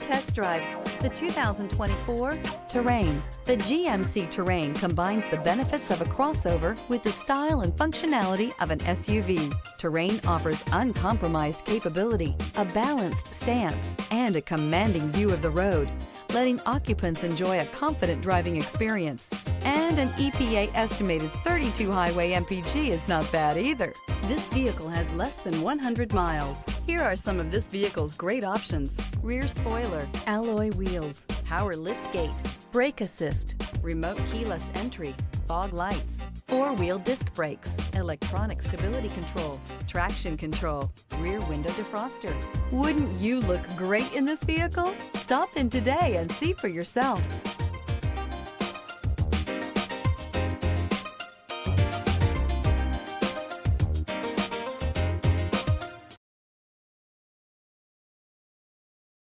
test drive the 2024 Terrain. The GMC Terrain combines the benefits of a crossover with the style and functionality of an SUV. Terrain offers uncompromised capability, a balanced stance, and a commanding view of the road, letting occupants enjoy a confident driving experience. And an EPA estimated 32 highway MPG is not bad either. This vehicle has less than 100 miles. Here are some of this vehicle's great options: rear spoiler, alloy wheels, power lift gate, brake assist, remote keyless entry, fog lights, four-wheel disc brakes, electronic stability control, traction control, rear window defroster. Wouldn't you look great in this vehicle? Stop in today and see for yourself.